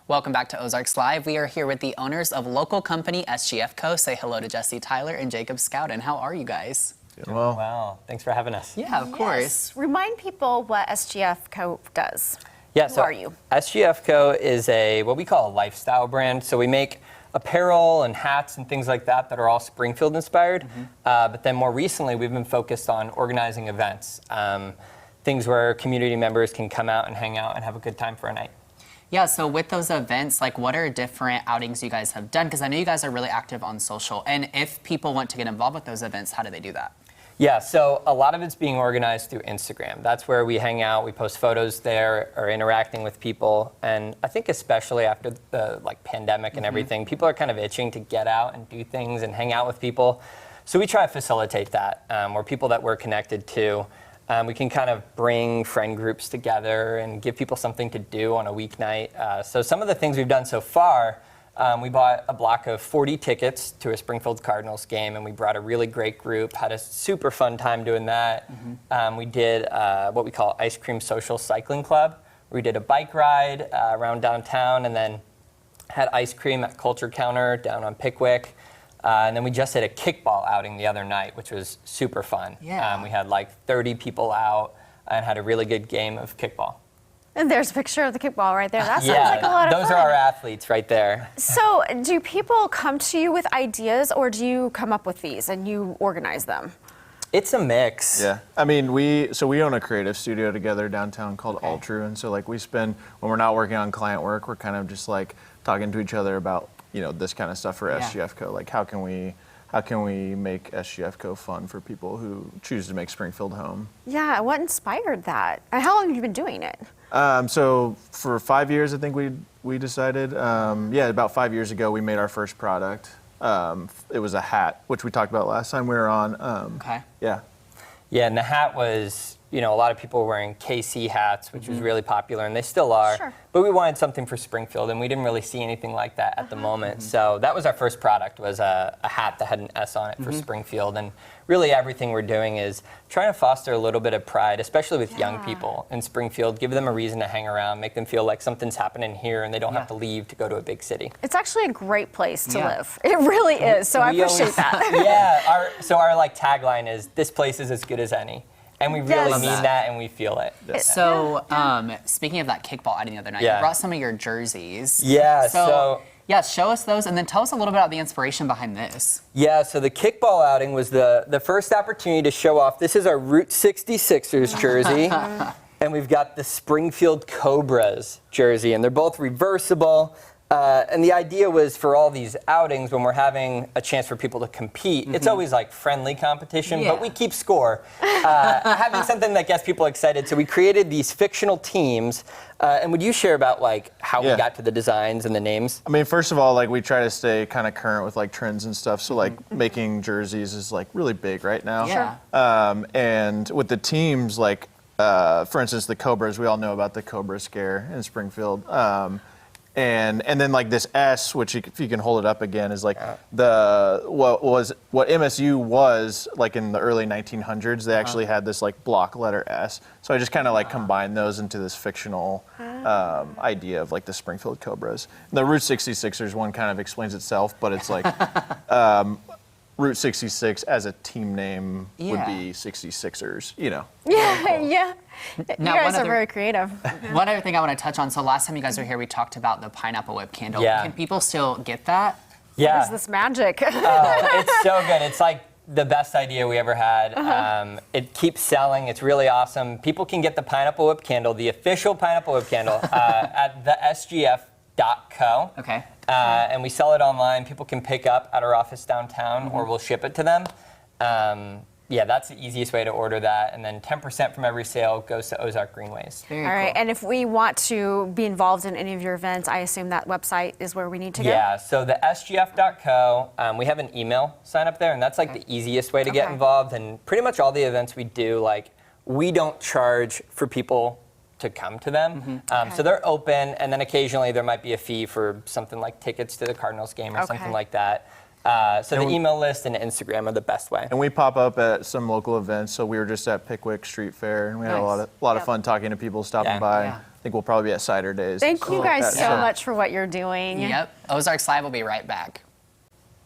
Welcome back to Ozarks Live. We are here with the owners of local company SGF Co. Say hello to Jesse Tyler and Jacob Scouten. How are you guys? Well, thanks for having us. Yeah, of course. Remind people what SGF Co. does. Yeah, Who are you? SGF Co. is what we call a lifestyle brand. So we make apparel and hats and things like that are all Springfield inspired. But then more recently, we've been focused on organizing events, things where community members can come out and hang out and have a good time for a night. Yeah, so with those events, like what are different outings you guys have done? Because I know you guys are really active on social. And if people want to get involved with those events, how do they do that? Yeah, so a lot of it's being organized through Instagram. That's where we hang out, we post photos there, or interacting with people. And I think especially after the pandemic and everything, people are kind of itching to get out and do things and hang out with people. So we try to facilitate that, where people that we're connected to, we can kind of bring friend groups together and give people something to do on a weeknight. So some of the things we've done so far, we bought a block of 40 tickets to a Springfield Cardinals game, and we brought a really great group, had a super fun time doing that. We did what we call Ice Cream Social Cycling Club. We did a bike ride around downtown, and then had ice cream at Culture Counter down on Pickwick. And then we just did a kickball outing the other night, which was super fun. Yeah. We had like 30 people out and had a really good game of kickball. And there's a picture of the kickball right there. That sounds like a lot of fun. Those are our athletes right there. So do people come to you with ideas, or do you come up with these and you organize them? It's a mix. Yeah, I mean, we own a creative studio together downtown called Altru, and so like we spend, when we're not working on client work, we're kind of just like talking to each other about, you know, this kind of stuff for SGF Co. Like how can we make SGF Co. fun for people who choose to make Springfield home? Yeah, what inspired that? And how long have you been doing it? So for 5 years, I think we decided. About 5 years ago, we made our first product. It was a hat, which we talked about last time we were on. Okay. Yeah. Yeah, and the hat was, a lot of people were wearing KC hats, which was really popular, and they still are. Sure. But we wanted something for Springfield, and we didn't really see anything like that at the moment. So that was our first product, was a hat that had an S on it for Springfield. And really everything we're doing is trying to foster a little bit of pride, especially with young people in Springfield, give them a reason to hang around, make them feel like something's happening here and they don't have to leave to go to a big city. It's actually a great place to live. It really is, so I appreciate that. Yeah, our tagline is, this place is as good as any. And we really mean that, and we feel it. So, speaking of that kickball outing the other night, you brought some of your jerseys. Yeah, yeah, show us those, and then tell us a little bit about the inspiration behind this. Yeah, so the kickball outing was the first opportunity to show off. This is our Route 66ers jersey, and we've got the Springfield Cobras jersey, and they're both reversible. And the idea was for all these outings, when we're having a chance for people to compete, it's always like friendly competition, but we keep score. Having something that gets people excited. So we created these fictional teams. And would you share about how we got to the designs and the names? I mean, first of all, we try to stay kind of current with trends and stuff. So making jerseys is really big right now. Yeah. And with the teams, for instance, the Cobras, we all know about the Cobra scare in Springfield. And then this S, which if you can hold it up again, is what MSU was in the early 1900s. They actually had this block letter S. So I just kind of combined those into this fictional idea of the Springfield Cobras. And the Route 66ers one kind of explains itself, but it's Route 66 as a team name would be 66ers, Yeah. Now, you guys are very creative. One other thing I want to touch on. So last time you guys were here, we talked about the pineapple whip candle. Yeah. Can people still get that? Yeah. What is this magic? It's so good. It's the best idea we ever had. It keeps selling. It's really awesome. People can get the pineapple whip candle, the official pineapple whip candle, at the SGF.co. Okay. And we sell it online. People can pick up at our office downtown, or we'll ship it to them. That's the easiest way to order that. And then 10% from every sale goes to Ozark Greenways. Very All right, cool. and if we want to be involved in any of your events, I assume that website is where we need to go? Yeah, so the SGF.co, we have an email sign up there, and that's the easiest way to get involved. And pretty much all the events we do, we don't charge for people to come to them. So they're open, and then occasionally there might be a fee for something like tickets to the Cardinals game or something like that. So the email list and Instagram are the best way. And we pop up at some local events. So we were just at Pickwick Street Fair, and we had a lot of fun talking to people stopping by. I think we'll probably be at Cider Days. Thank you guys so Sure. much for what you're doing. Yep. Ozarks Live will be right back.